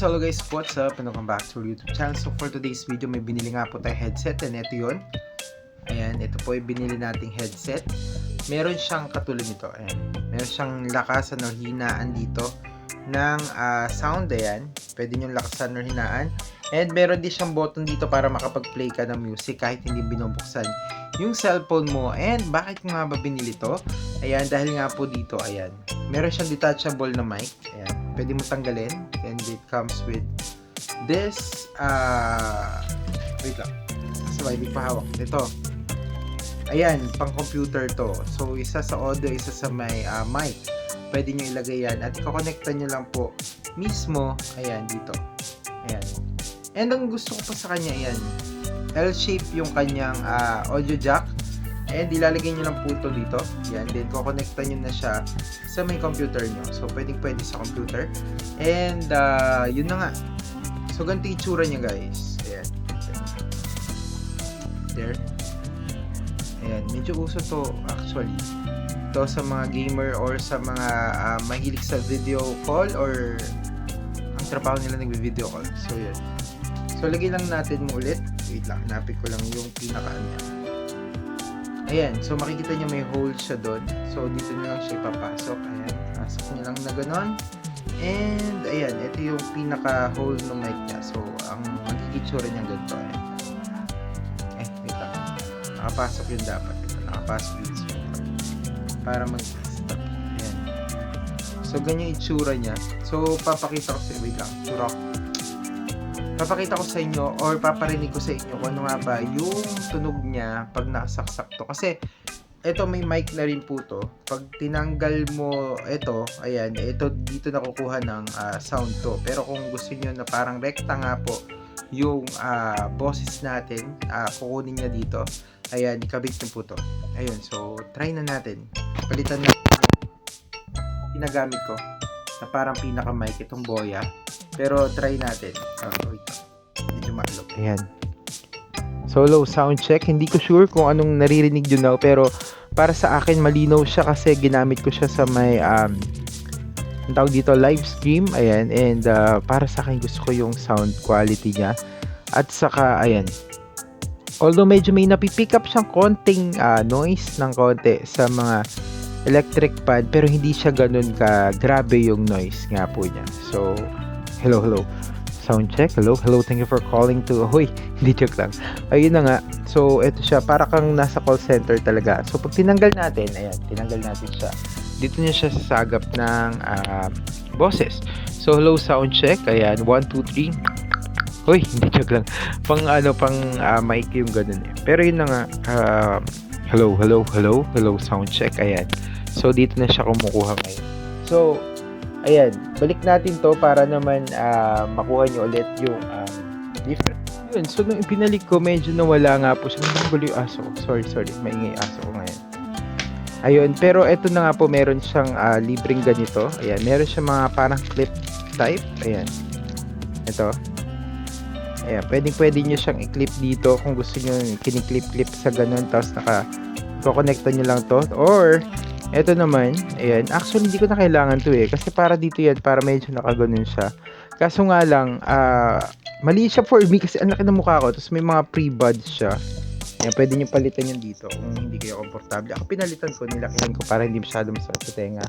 Yes, hello guys, what's up? And welcome back to our YouTube channel. So for today's video, may binili nga po tayo headset and ito yun. Ayan, ito po yung binili nating headset. Meron siyang katulad nito. Ayan, meron siyang lakasan o hinaan dito ng sound. Ayan, pwede nyo lakasan o hinaan. And meron din siyang button dito para makapag-play ka ng music kahit hindi binubuksan yung cellphone mo. And bakit nga ba binili to? Ayan, dahil nga po dito, ayan, meron siyang detachable na mic. Ayan, pwede mo tanggalin. And it comes with this, wait lang. Sabay, hindi pa hawak. Ito. Ayan, pang computer to. So, isa sa audio, isa sa may mic. Pwede nyo ilagay yan. At iko-connectan nyo lang po mismo, ayan, dito. Ayan. And ang gusto ko pa sa kanya, ayan, L-shape yung kanyang audio jack. And ilalagay nyo lang po ito dito. Yan. Then, kukonektan nyo na siya sa may computer nyo. So, pwede sa computer. And, yun na nga. So, ganito yung itsura niya, guys. Ayan. There. Ayan. Medyo uso to, actually. Ito sa mga gamer or sa mga mahilig sa video call or ang trabaho nila nagbe-video call. So, yun. So, lagay lang natin mo ulit. Wait lang. Hanapin ko lang yung pinaka-ano. Ayan, so makikita nyo may hole siya doon. So, dito nyo lang siya ipapasok. Ayan, pasok nyo lang na ganon. And, ayan, ito yung pinaka-hole ng mic niya. So, ang magkikitsura niya ganito. Ayan. Wait lang. Nakapasok yun dapat. Ito, nakapasok yun. Para mag-stop. Ayan. So, ganyan yung itsura niya. So, papakita ko sa wait lang. Papakita ko sa inyo or paparinig ko sa inyo kung ano nga ba yung tunog niya pag nakasaksak to. Kasi ito may mic na rin po to. Pag tinanggal mo ito, ayan, ito dito nakukuha ng sound to. Pero kung gusto niyo na parang rekta nga po yung boses natin, kukunin niya dito. Ayan, ikabit niyo po to. Ayun, so try na natin. Palitan na ginagamit ko na parang pinaka mic itong Boya. Pero try natin. Wait. Medyo maalok. Ayan. Solo sound check. Hindi ko sure kung anong naririnig nyo now. Pero para sa akin malinaw siya kasi ginamit ko siya sa may ang tawag dito live stream. Ayan. And para sa akin gusto ko yung sound quality niya. At saka ayan. Although medyo may napipick up siyang konting noise ng konti sa mga electric pad. Pero hindi siya ganun ka grabe yung noise nga po niya. So hello. Sound check. Hello. Thank you for calling to... Hoy, hindi joke lang. Ayun na nga. So, ito siya. Para kang nasa call center talaga. So, pag tinanggal natin, ayan, tinanggal natin siya. Dito niya siya sasagap ng boses. So, hello, sound check. Ayan, 1, 2, 3. Hoy, hindi joke lang. Pang mic yung ganun eh. Pero yun na nga. Hello, sound check. Ayan. So, dito na siya kumukuha ngayon. So, ayan, balik natin to para naman makuha nyo ulit yung different. Yun, so nung pinalik ko, medyo nawala nga po siya. Nanggulo yung aso ko. Sorry, maingay aso ko ngayon. Ayun, pero eto na nga po, meron siyang libreng ganito. Ayan, meron siyang mga parang clip type. Ayan, ito. Ayan, pwede nyo siyang i-clip dito kung gusto nyo kiniklip-clip sa ganun. Tapos kukonekta nyo lang to. Or eto naman, ayan, actually hindi ko na kailangan to eh, kasi para dito yan, para medyo nakaganon siya. Kaso nga lang, mali siya for me kasi ang laki ng mukha ko, tapos may mga pre-buds siya. Ayan, pwede nyo palitan yan dito kung hindi kayo komportable. Ako pinalitan ko, nilakihan ko para hindi masyado masakit sa tenga.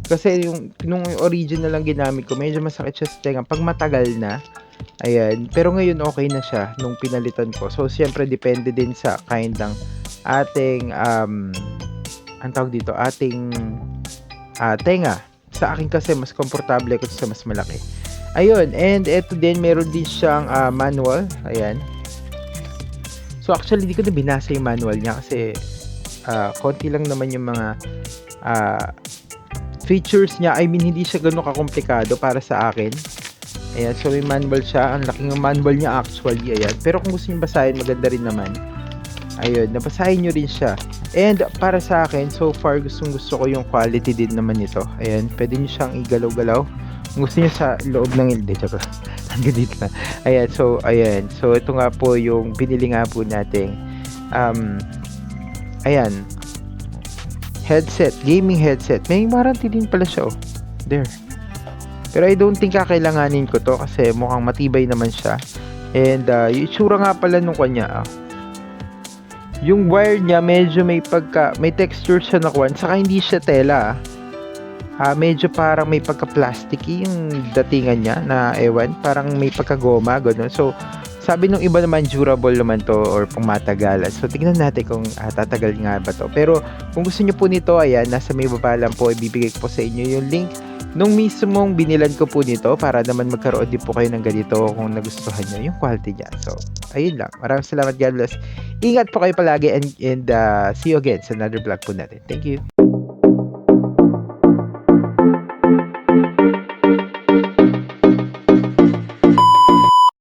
Kasi nung original lang ginamit ko, medyo masakit siya sa tenga pag matagal na. Ayan, pero ngayon okay na siya nung pinalitan ko. So, siyempre depende din sa kind ng ating ang tawag dito, ating tenga. Sa akin kasi mas komportable ko sa mas malaki. Ayun, and eto din, meron din siyang manual. Ayan. So actually, hindi ko na binasa yung manual niya kasi konti lang naman yung mga features niya. I mean, hindi siya gano'ng kakomplikado para sa akin. Ayan, so may manual siya. Ang laking manual niya actually. Ayan. Pero kung gusto niyo basahin, maganda rin naman. Ayun, nabasahin nyo rin siya. And para sa akin, so far gusto ko yung quality din naman nito. Ayan, pwede nyo siyang igalaw-galaw. Kung gusto nyo sa loob ng ilde, hanggang dito na. Ayan, so ito nga po yung binili nga po nating ayan, headset, gaming headset. May warranty din pala siya, oh. There. Pero I don't think kakailanganin ko to kasi mukhang matibay naman siya. And yung itsura nga pala nung kanya, yung wire niya medyo may texture siya na kuwan, saka hindi siya tela. Medyo parang may pagka-plasticky yung datingan niya na ewan, parang may pagka-goma, gano'n. So, sabi nung iba naman durable naman to or pang matagalan. So, tingnan natin kung tatagal nga ba to. Pero, kung gusto niyo po nito, ayan, nasa may baba lang po, ibibigay ko po sa inyo yung link nung mismong binilan ko po nito para naman magkaroon din po kayo ng ganito kung nagustuhan niyo yung quality niya. So, ayun lang. Maraming salamat, God bless. Ingat po kayo palagi and see you again sa another vlog po natin. Thank you.